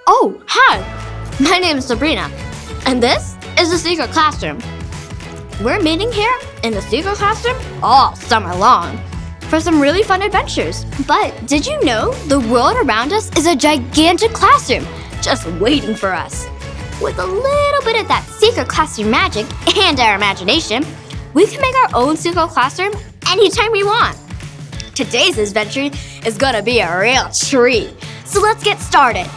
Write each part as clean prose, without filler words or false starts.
Oh, hi! My name is Sabrina, and this is the Secret Classroom. We're meeting here in the Secret Classroom all summer long for some really fun adventures. But did you know the world around us is a gigantic classroom just waiting for us? With a little bit of that secret classroom magic and our imagination, we can make our own secret classroom anytime we want. Today's adventure is gonna be a real treat, so let's get started.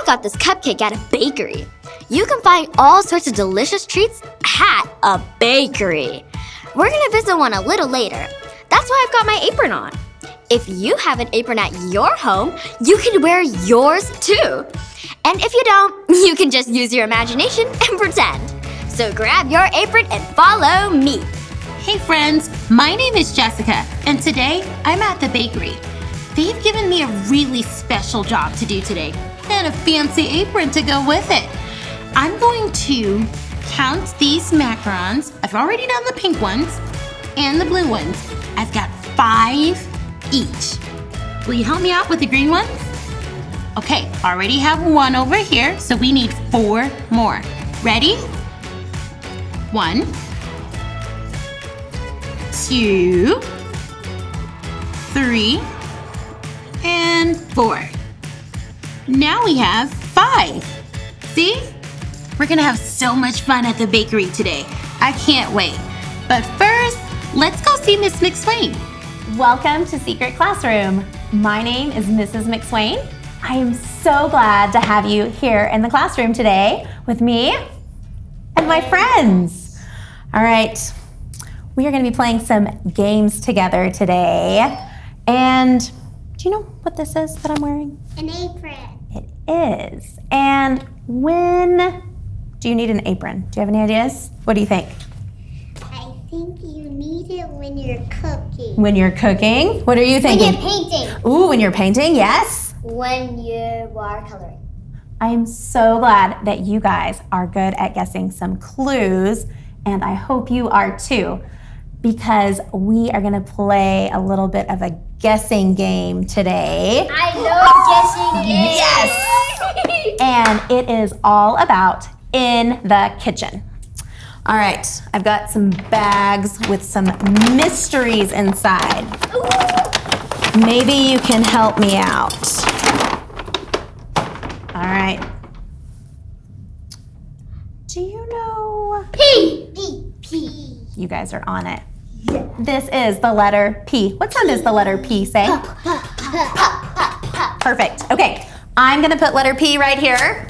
Got this cupcake at a bakery. You can find all sorts of delicious treats at a bakery. We're gonna visit one a little later. That's why I've got my apron on. If you have an apron at your home, you can wear yours too. And if you don't, you can just use your imagination and pretend. So grab your apron and follow me. Hey friends, my name is Jessica, and today I'm at the bakery. They've given me a really special job to do today, and a fancy apron to go with it. I'm going to count these macarons. I've already done the pink ones and the blue ones. I've got 5 each. Will you help me out with the green ones? Okay, already have 1 over here, so we need 4 more. Ready? 1, 2, 3, and 4. Now we have 5. See? We're gonna have so much fun at the bakery today. I can't wait. But first, let's go see Miss McSwain. Welcome to Secret Classroom. My name is Mrs. McSwain. I am so glad to have you here in the classroom today with me and my friends. All right, we are gonna be playing some games together today. And do you know what this is that I'm wearing? An apron. It is. And when do you need an apron? Do you have any ideas? What do you think? I think you need it when you're cooking. When you're cooking? What are you thinking? When you're painting. Ooh, when you're painting, yes. When you're watercoloring. I am so glad that you guys are good at guessing some clues, and I hope you are too, because we are gonna play a little bit of a guessing game today. I love guessing games. Yes! And it is all about in the kitchen. All right, I've got some bags with some mysteries inside. Maybe you can help me out. All right. Do you know? P. P. P. You guys are on it. This is the letter P. What sound does the letter P say? Perfect. Okay, I'm gonna put letter P right here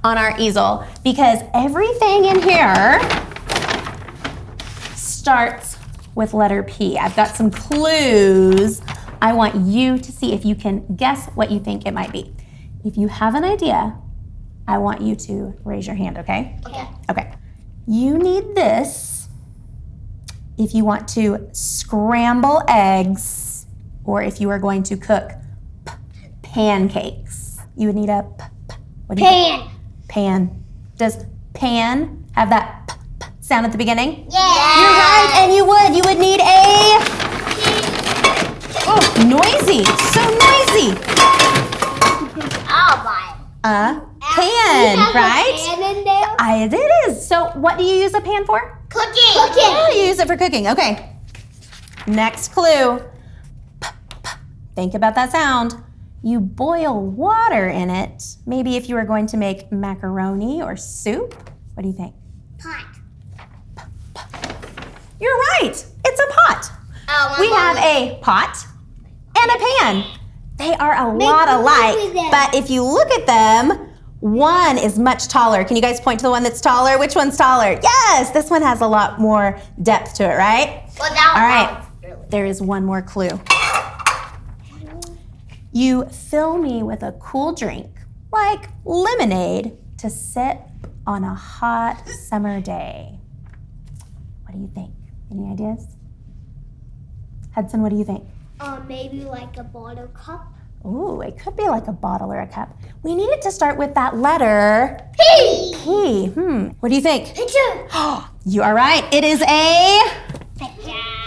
on our easel because everything in here starts with letter P. I've got some clues. I want you to see if you can guess what you think it might be. If you have an idea, I want you to raise your hand, okay? Okay. Okay. You need this if you want to scramble eggs or if you are going to cook pancakes. You would need a what do you think? Pan. Pan. Does pan have that sound at the beginning? Yeah. You're right, and you would need a noisy, so noisy. I'll buy it. A pan, right? Pan in there? It is. So what do you use a pan for? Cooking. Yeah, you use it for cooking. Okay. Next clue. Think about that sound. You boil water in it. Maybe if you were going to make macaroni or soup. What do you think? Pot. You're right. It's a pot. Oh, We have a pot and a pan. They are a lot one alike, with them. but if you look at them, one is much taller. Can you guys point to the one that's taller? Which one's taller? Yes, this one has a lot more depth to it, right? Well, that All right, one. there is one more clue. You fill me with a cool drink, like lemonade, to sip on a hot summer day. What do you think? Any ideas? Hudson, what do you think? Maybe like a bottle cup. Ooh, it could be like a bottle or a cup. We need it to start with that letter P. P. What do you think? Pitcher. You are right. It is a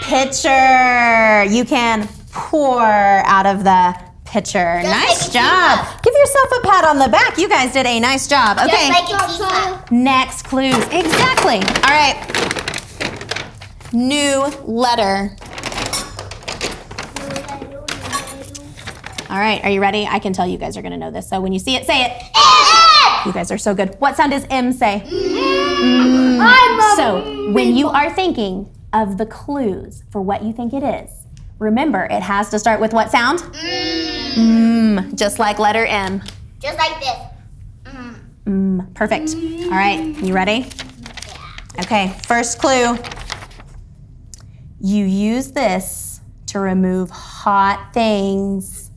pitcher. You can pour out of the pitcher. Nice job. Give yourself a pat on the back. You guys did a nice job. Okay. Just like a teacup. Next clues. Exactly. All right. New letter. All right, are you ready? I can tell you guys are gonna know this. So when you see it, say it. You guys are so good. What sound does M say? So when you are thinking of the clues for what you think it is, remember it has to start with what sound? Just like letter M. Just like this. Perfect. All right, you ready? Okay, first clue. You use this to remove hot things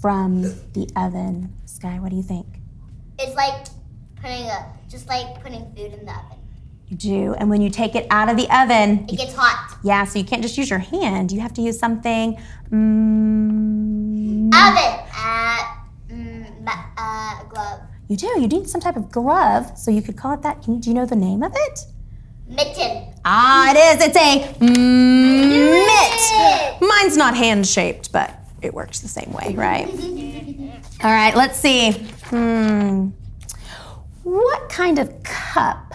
from the oven. Sky, what do you think? It's like putting food in the oven. You do, and when you take it out of the oven, It gets hot. yeah, so you can't just use your hand. You have to use something. Oven. Glove. You do. You need some type of glove, so you could call it that. Do you know the name of it? Mitten. Ah, it is. It's a mitt. Mine's not hand-shaped, but it works the same way, right? All right, let's see. What kind of cup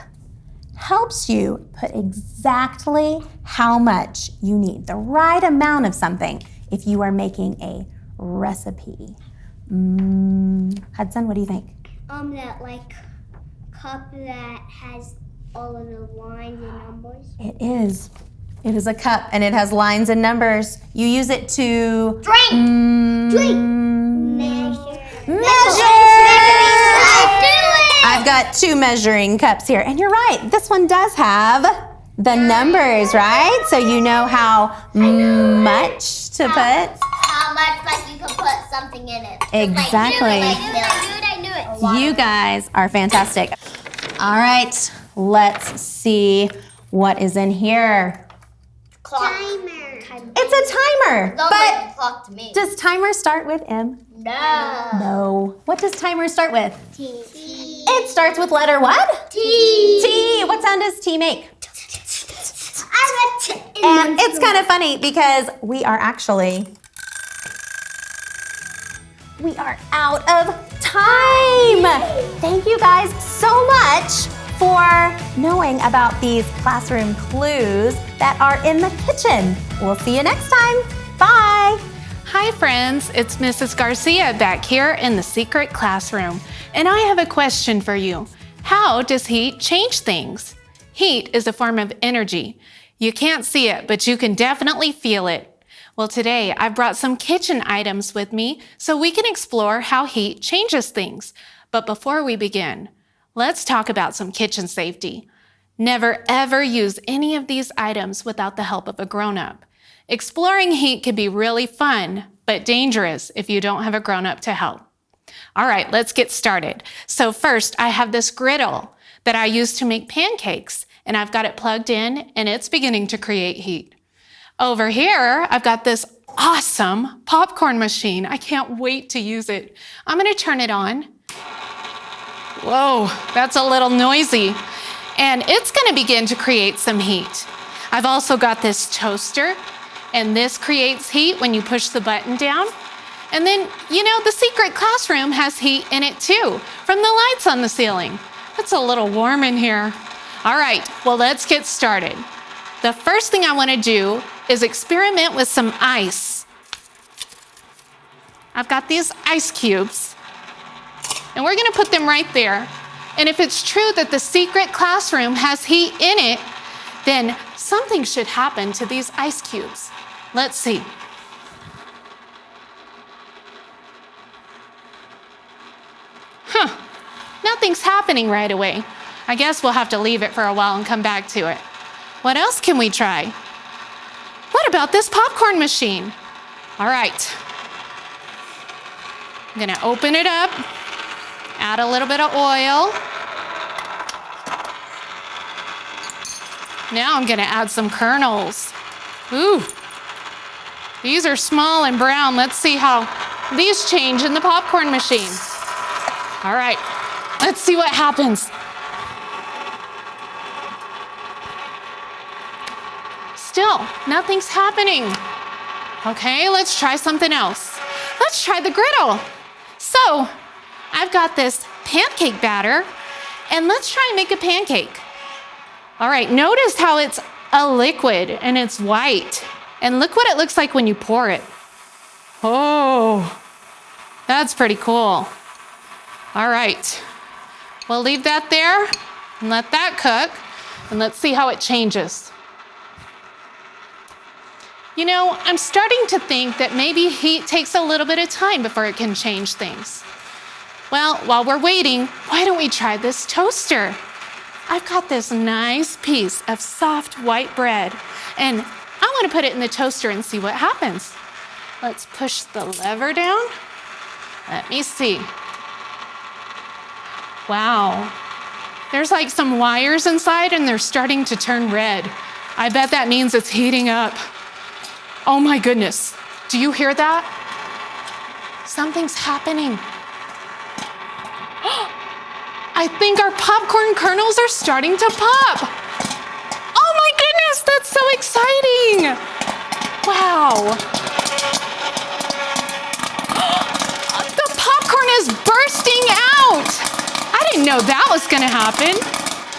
helps you put exactly how much you need, the right amount of something, if you are making a recipe? Hudson, what do you think? That like cup that has all of the lines and numbers. It is. It is a cup, and it has lines and numbers. You use it to Drink. measure. I've got 2 measuring cups here, and you're right. This one does have the numbers, right? So you know how much to put. How much like you can put something in it. Exactly. I knew it. You guys are fantastic. All right, let's see what is in here. Clock. It's a timer, Sounds like but a clock to me. does timer start with M? No. No. What does timer start with? T. It starts with letter what? T. T. What sound does T make? I got T. And it's kind of funny because we are out of time. Thank you guys so much for knowing about these classroom clues that are in the kitchen. We'll see you next time. Bye. Hi friends, it's Mrs. Garcia back here in the secret classroom, and I have a question for you. How does heat change things? Heat is a form of energy. You can't see it, but you can definitely feel it. Well, today I've brought some kitchen items with me so we can explore how heat changes things. But before we begin, let's talk about some kitchen safety. Never ever use any of these items without the help of a grown-up. Exploring heat can be really fun, but dangerous if you don't have a grown-up to help. All right, let's get started. So first, I have this griddle that I use to make pancakes, and I've got it plugged in, and it's beginning to create heat. Over here, I've got this awesome popcorn machine. I can't wait to use it. I'm gonna turn it on. Whoa, that's a little noisy. And it's gonna begin to create some heat. I've also got this toaster, and this creates heat when you push the button down. And then, you know, the secret classroom has heat in it too, from the lights on the ceiling. It's a little warm in here. All right, well, let's get started. The first thing I wanna do is experiment with some ice. I've got these ice cubes, and we're gonna put them right there. And if it's true that the secret classroom has heat in it, then something should happen to these ice cubes. Let's see. Nothing's happening right away. I guess we'll have to leave it for a while and come back to it. What else can we try? What about this popcorn machine? All right. I'm gonna open it up, add a little bit of oil. Now I'm gonna add some kernels. Ooh, these are small and brown. Let's see how these change in the popcorn machine. All right, let's see what happens. Still, nothing's happening. Okay, let's try something else. Let's try the griddle. So, I've got this pancake batter, and let's try and make a pancake. All right, notice how it's a liquid and it's white. And look what it looks like when you pour it. Oh, that's pretty cool. All right, we'll leave that there and let that cook, and let's see how it changes. You know, I'm starting to think that maybe heat takes a little bit of time before it can change things. Well, while we're waiting, why don't we try this toaster? I've got this nice piece of soft white bread, and I want to put it in the toaster and see what happens. Let's push the lever down. Let me see. Wow. There's like some wires inside and they're starting to turn red. I bet that means it's heating up. Oh my goodness. Do you hear that? Something's happening. I think our popcorn kernels are starting to pop. Oh my goodness, that's so exciting. Wow. The popcorn is bursting out. I didn't know that was gonna happen.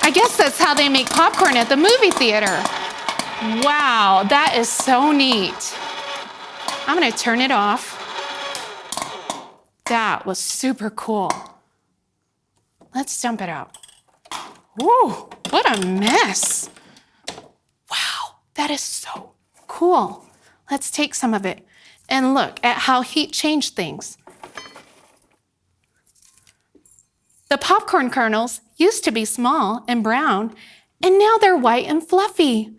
I guess that's how they make popcorn at the movie theater. Wow, that is so neat. I'm gonna turn it off. That was super cool. Let's dump it out. Ooh, what a mess. Wow, that is so cool. Let's take some of it and look at how heat changed things. The popcorn kernels used to be small and brown, and now they're white and fluffy.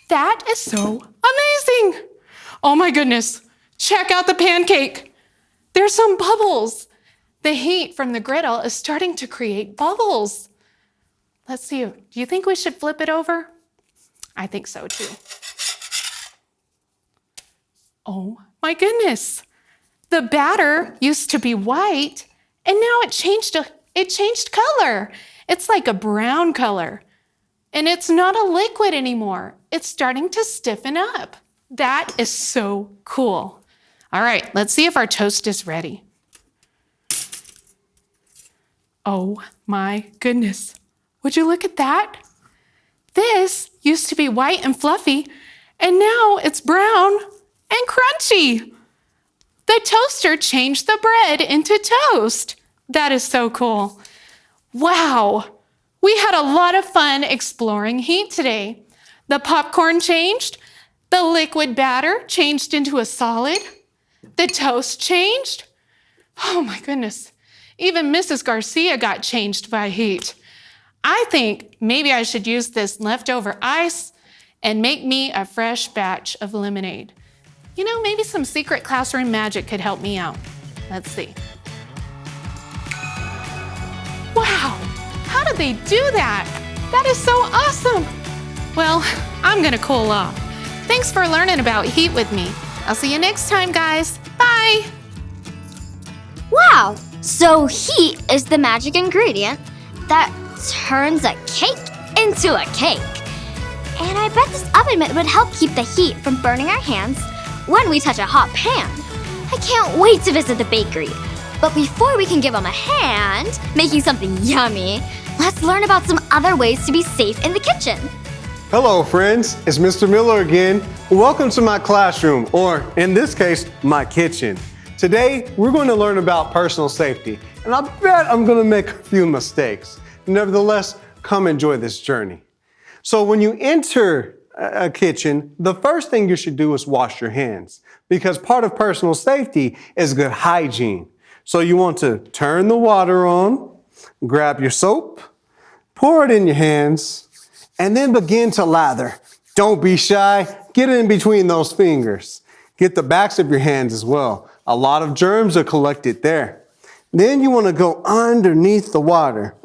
That is so amazing. Oh my goodness, check out the pancake. There's some bubbles. The heat from the griddle is starting to create bubbles. Let's see, do you think we should flip it over? I think so too. Oh my goodness. The batter used to be white and now it changed color. It's like a brown color. And it's not a liquid anymore. It's starting to stiffen up. That is so cool. All right, let's see if our toast is ready. Oh my goodness. Would you look at that? This used to be white and fluffy, and now it's brown and crunchy. The toaster changed the bread into toast. That is so cool. Wow. We had a lot of fun exploring heat today. The popcorn changed. The liquid batter changed into a solid. The toast changed. Oh my goodness. Even Mrs. Garcia got changed by heat. I think maybe I should use this leftover ice and make me a fresh batch of lemonade. You know, maybe some secret classroom magic could help me out. Let's see. Wow, how did they do that? That is so awesome. Well, I'm gonna cool off. Thanks for learning about heat with me. I'll see you next time, guys. Bye. Wow, so heat is the magic ingredient that turns a cake into a cake. And I bet this oven mitt would help keep the heat from burning our hands when we touch a hot pan. I can't wait to visit the bakery. But before we can give them a hand making something yummy, let's learn about some other ways to be safe in the kitchen. Hello friends, it's Mr. Miller again. Welcome to my classroom, or in this case, my kitchen. Today, we're going to learn about personal safety, and I bet I'm going to make a few mistakes. Nevertheless, come enjoy this journey. So when you enter a kitchen, the first thing you should do is wash your hands, because part of personal safety is good hygiene. So you want to turn the water on, grab your soap, pour it in your hands, and then begin to lather. Don't be shy, get in between those fingers. Get the backs of your hands as well. A lot of germs are collected there. Then you want to go underneath the water.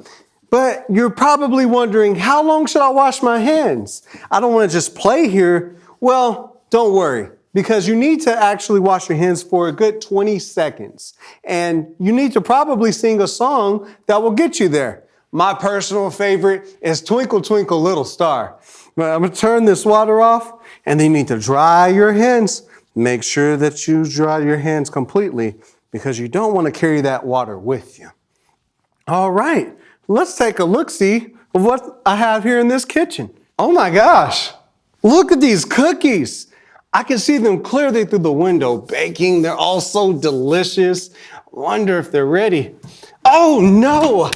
But you're probably wondering, how long should I wash my hands? I don't want to just play here. Well, don't worry, because you need to actually wash your hands for a good 20 seconds. And you need to probably sing a song that will get you there. My personal favorite is Twinkle, Twinkle, Little Star. But I'm going to turn this water off, and then you need to dry your hands. Make sure that you dry your hands completely, because you don't want to carry that water with you. All right, let's take a look-see of what I have here in this kitchen. Oh my gosh, look at these cookies. I can see them clearly through the window baking. They're all so delicious. Wonder if they're ready. Oh no,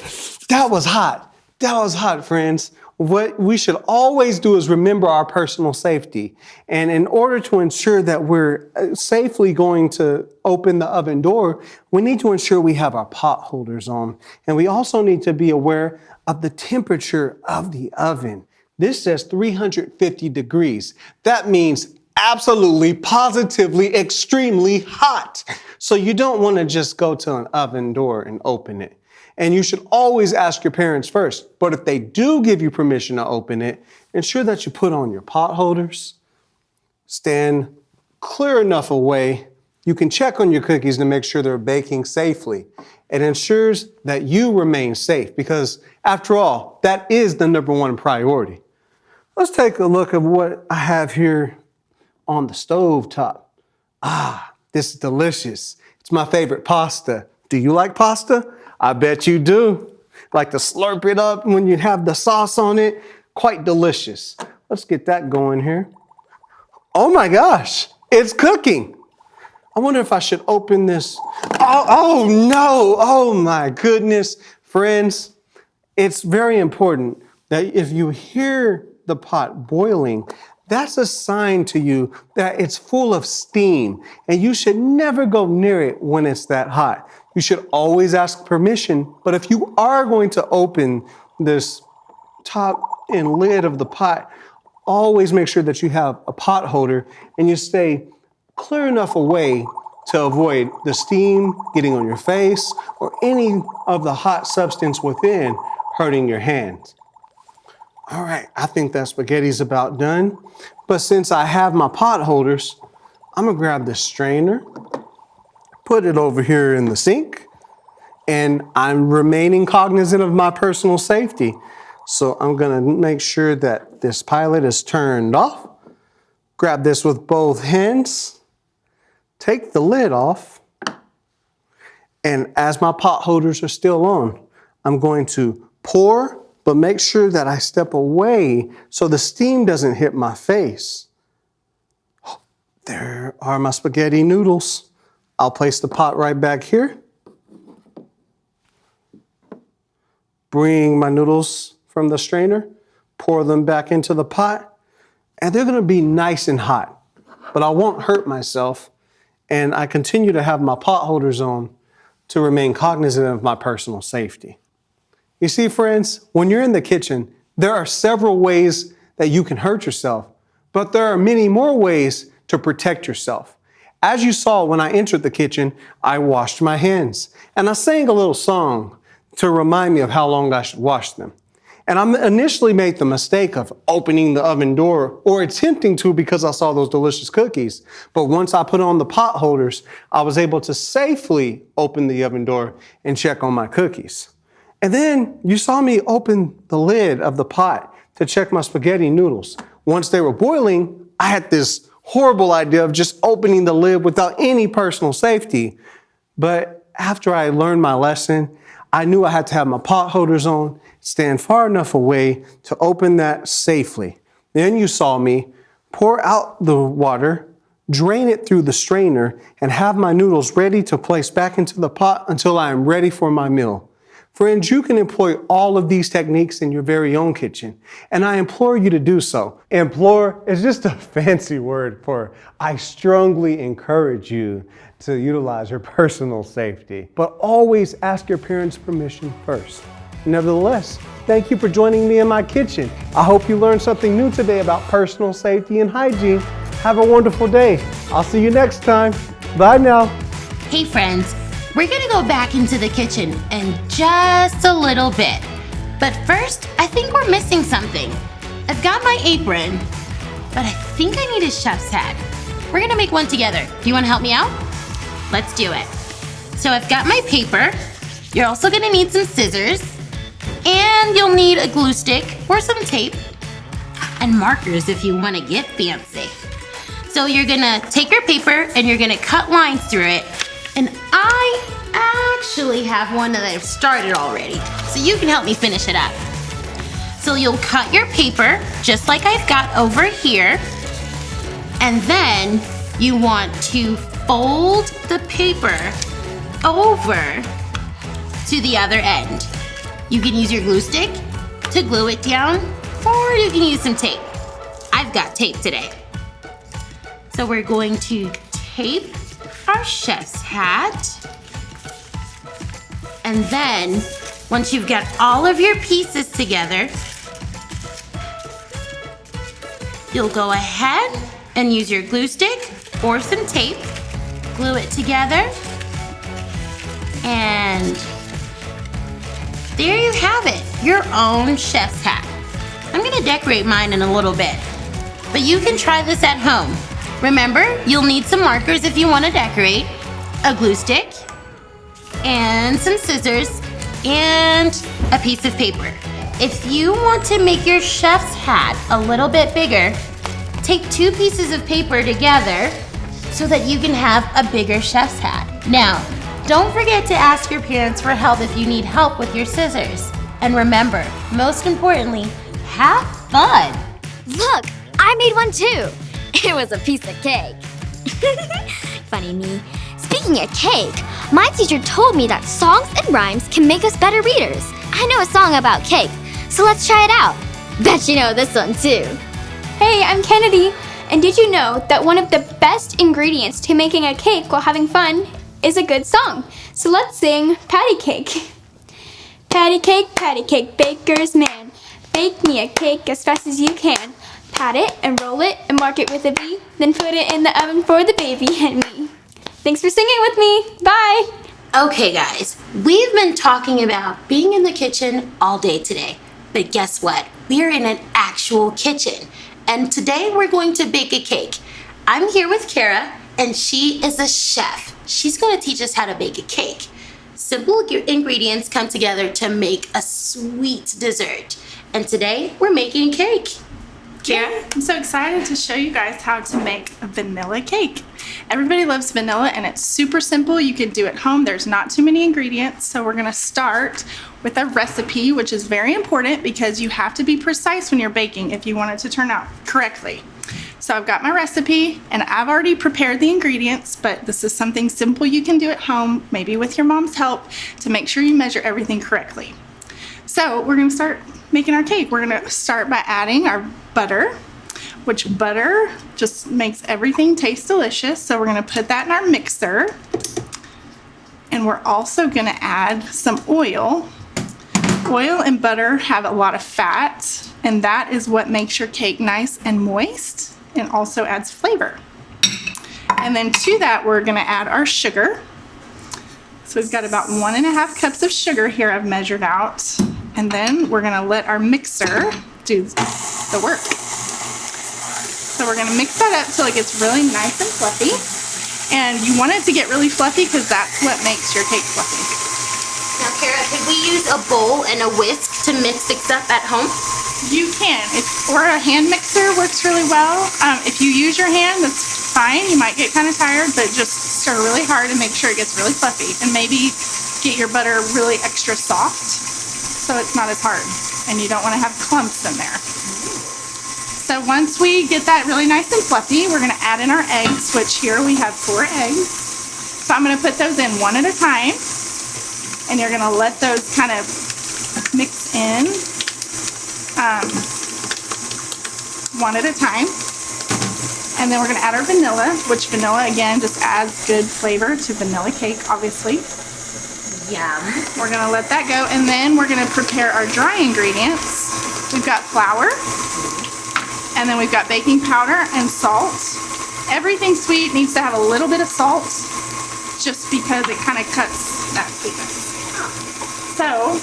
that was hot. That was hot, friends. What we should always do is remember our personal safety. And in order to ensure that we're safely going to open the oven door, we need to ensure we have our pot holders on. And we also need to be aware of the temperature of the oven. This says 350 degrees. That means absolutely, positively, extremely hot. So you don't want to just go to an oven door and open it. And you should always ask your parents first. But if they do give you permission to open it, ensure that you put on your pot holders, stand clear enough away. You can check on your cookies to make sure they're baking safely. It ensures that you remain safe because, after all, that is the #1 priority. Let's take a look at what I have here on the stove top. This is delicious. It's my favorite pasta. Do you like pasta? I bet you do. Like to slurp it up when you have the sauce on it. Quite delicious. Let's get that going here. Oh my gosh, it's cooking. I wonder if I should open this. Oh no, oh my goodness. Friends, it's very important that if you hear the pot boiling, that's a sign to you that it's full of steam, and you should never go near it when it's that hot. You should always ask permission, but if you are going to open this top and lid of the pot, always make sure that you have a pot holder and you stay clear enough away to avoid the steam getting on your face or any of the hot substance within hurting your hands. All right, I think that spaghetti's about done. But since I have my pot holders, I'm gonna grab the strainer, put it over here in the sink, and I'm remaining cognizant of my personal safety. So I'm gonna make sure that this pilot is turned off. Grab this with both hands, take the lid off, and as my pot holders are still on, I'm going to pour, but make sure that I step away so the steam doesn't hit my face. There are my spaghetti noodles. I'll place the pot right back here. Bring my noodles from the strainer, pour them back into the pot, and they're gonna be nice and hot, but I won't hurt myself, and I continue to have my pot holders on to remain cognizant of my personal safety. You see, friends, when you're in the kitchen, there are several ways that you can hurt yourself, but there are many more ways to protect yourself. As you saw when I entered the kitchen, I washed my hands, and I sang a little song to remind me of how long I should wash them. And I initially made the mistake of opening the oven door or attempting to because I saw those delicious cookies. But once I put on the pot holders, I was able to safely open the oven door and check on my cookies. And then you saw me open the lid of the pot to check my spaghetti noodles. Once they were boiling, I had this horrible idea of just opening the lid without any personal safety. But after I learned my lesson, I knew I had to have my pot holders on, stand far enough away to open that safely. Then you saw me pour out the water, drain it through the strainer, and have my noodles ready to place back into the pot until I am ready for my meal. Friends, you can employ all of these techniques in your very own kitchen, and I implore you to do so. Implore is just a fancy word for I strongly encourage you to utilize your personal safety, but always ask your parents' permission first. Nevertheless, thank you for joining me in my kitchen. I hope you learned something new today about personal safety and hygiene. Have a wonderful day. I'll see you next time. Bye now. Hey friends, we're gonna go back into the kitchen in just a little bit. But first, I think we're missing something. I've got my apron, but I think I need a chef's hat. We're gonna make one together. Do you wanna help me out? Let's do it. So I've got my paper. You're also gonna need some scissors, and you'll need a glue stick or some tape, and markers if you wanna get fancy. So you're gonna take your paper and you're gonna cut lines through it. And I actually have one that I've started already, so you can help me finish it up. So you'll cut your paper just like I've got over here. And then you want to fold the paper over to the other end. You can use your glue stick to glue it down, or you can use some tape. I've got tape today. So we're going to tape our chef's hat. And then, once you've got all of your pieces together, you'll go ahead and use your glue stick or some tape, glue it together, and there you have it, your own chef's hat. I'm gonna decorate mine in a little bit, but you can try this at home. Remember, you'll need some markers if you want to decorate, a glue stick, and some scissors, and a piece of paper. If you want to make your chef's hat a little bit bigger, take 2 pieces of paper together so that you can have a bigger chef's hat. Now, don't forget to ask your parents for help if you need help with your scissors. And remember, most importantly, have fun. Look, I made one too. It was a piece of cake. Funny me. Speaking of cake, my teacher told me that songs and rhymes can make us better readers. I know a song about cake, so let's try it out. Bet you know this one too. Hey, I'm Kennedy. And did you know that one of the best ingredients to making a cake while having fun is a good song? So let's sing Patty Cake. Patty cake, baker's man. Bake me a cake as fast as you can. Pat it and roll it and mark it with a V. Then put it in the oven for the baby and me. Thanks for singing with me. Bye. Okay guys, we've been talking about being in the kitchen all day today. But guess what? We are in an actual kitchen. And today we're going to bake a cake. I'm here with Kara, and she is a chef. She's going to teach us how to bake a cake. Simple ingredients come together to make a sweet dessert. And today we're making a cake. Kara? I'm so excited to show you guys how to make a vanilla cake. Everybody loves vanilla and it's super simple. You can do it at home. There's not too many ingredients. So we're gonna start with a recipe, which is very important because you have to be precise when you're baking if you want it to turn out correctly. So I've got my recipe and I've already prepared the ingredients, but this is something simple you can do at home, maybe with your mom's help, to make sure you measure everything correctly. So we're gonna start making our cake. We're gonna start by adding our butter, which butter just makes everything taste delicious. So we're gonna put that in our mixer. And we're also gonna add some oil. Oil and butter have a lot of fat, and that is what makes your cake nice and moist and also adds flavor. And then to that, we're gonna add our sugar. So we've got about 1.5 cups of sugar here I've measured out. And then we're gonna let our mixer do the work. So we're gonna mix that up till it gets really nice and fluffy. And you want it to get really fluffy because that's what makes your cake fluffy. Now, Kara, could we use a bowl and a whisk to mix things up at home? You can, or a hand mixer works really well. If you use your hand, that's fine. You might get kind of tired, but just stir really hard and make sure it gets really fluffy. And maybe get your butter really extra soft so it's not as hard. And you don't want to have clumps in there. So once we get that really nice and fluffy, we're going to add in our eggs, which here we have 4 eggs. So I'm going to put those in one at a time. And you're going to let those kind of mix in one at a time. And then we're going to add our vanilla, which vanilla, again, just adds good flavor to vanilla cake, obviously. Yum. We're going to let that go. And then we're going to prepare our dry ingredients. We've got flour. And then we've got baking powder and salt. Everything sweet needs to have a little bit of salt just because it kind of cuts that sweetness. So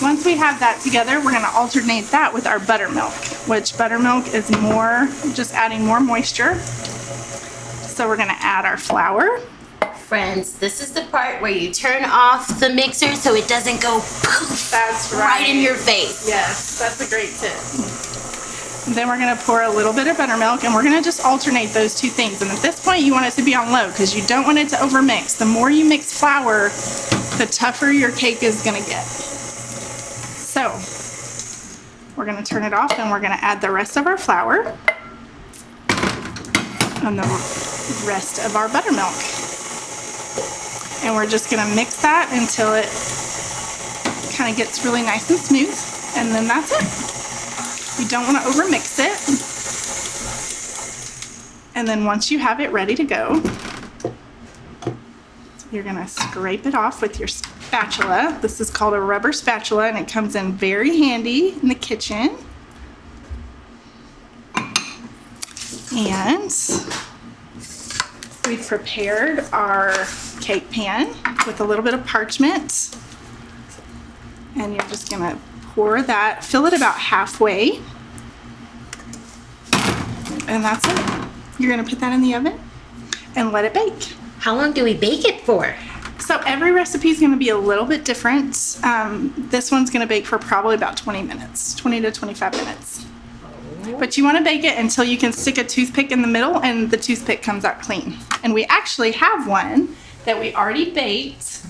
once we have that together, we're going to alternate that with our buttermilk, which buttermilk is more, just adding more moisture. So we're going to add our flour. Friends, this is the part where you turn off the mixer so it doesn't go poof. That's right. In your face. Yes, that's a great tip. And then we're going to pour a little bit of buttermilk, and we're going to just alternate those two things. And at this point, you want it to be on low because you don't want it to overmix. The more you mix flour, the tougher your cake is going to get. So we're going to turn it off, and we're going to add the rest of our flour and the rest of our buttermilk. And we're just going to mix that until it kind of gets really nice and smooth. And then that's it. You don't want to overmix it. And then once you have it ready to go, you're going to scrape it off with your spatula. This is called a rubber spatula, and it comes in very handy in the kitchen. And we've prepared our cake pan with a little bit of parchment. And you're just going to pour that, fill it about halfway. And that's it. You're going to put that in the oven and let it bake. How long do we bake it for? So every recipe is going to be a little bit different. This one's going to bake for probably about 20 minutes, 20 to 25 minutes. But you want to bake it until you can stick a toothpick in the middle and the toothpick comes out clean. And we actually have one that we already baked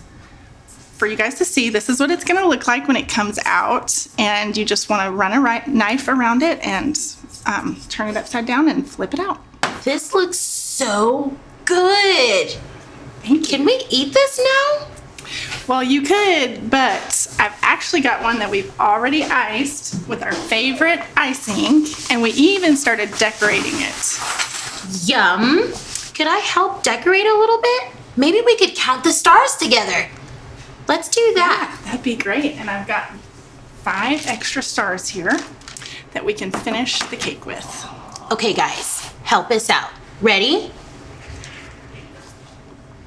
for you guys to see. This is what it's going to look like when it comes out. And you just want to run a knife around it and turn it upside down and flip it out. This looks so good. Can we eat this now? Well, you could, but I've actually got one that we've already iced with our favorite icing, and we even started decorating it. Yum. Could I help decorate a little bit? Maybe we could count the stars together. Let's do that. Yeah, that'd be great. And I've got 5 extra stars here that we can finish the cake with. Okay, guys, help us out. Ready?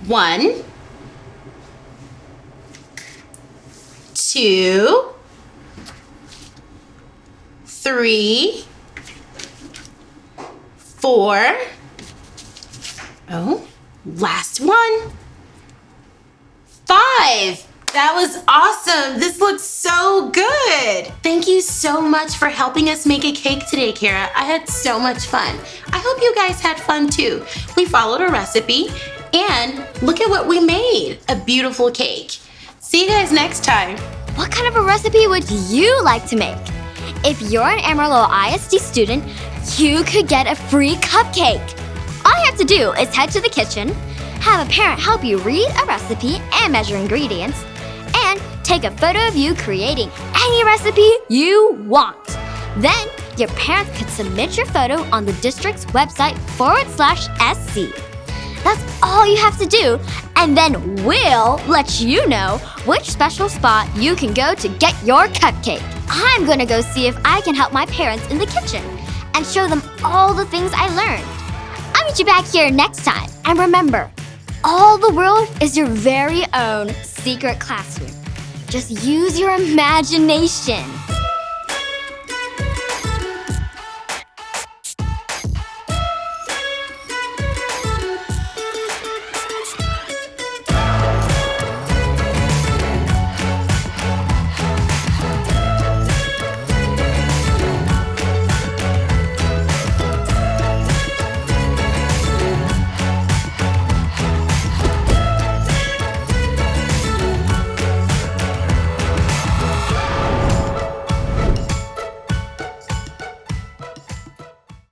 1, 2, 3, 4. Oh, last one. 5. That was awesome. This looks so good. Thank you so much for helping us make a cake today, Kara. I had so much fun. I hope you guys had fun too. We followed a recipe and look at what we made. A beautiful cake. See you guys next time. What kind of a recipe would you like to make? If you're an Amarillo ISD student, you could get a free cupcake. All you have to do is head to the kitchen, have a parent help you read a recipe and measure ingredients, and take a photo of you creating any recipe you want. Then, your parents could submit your photo on the district's website /SC. That's all you have to do, and then we'll let you know which special spot you can go to get your cupcake. I'm gonna go see if I can help my parents in the kitchen and show them all the things I learned. I'll meet you back here next time, and remember, all the world is your very own secret classroom. Just use your imagination.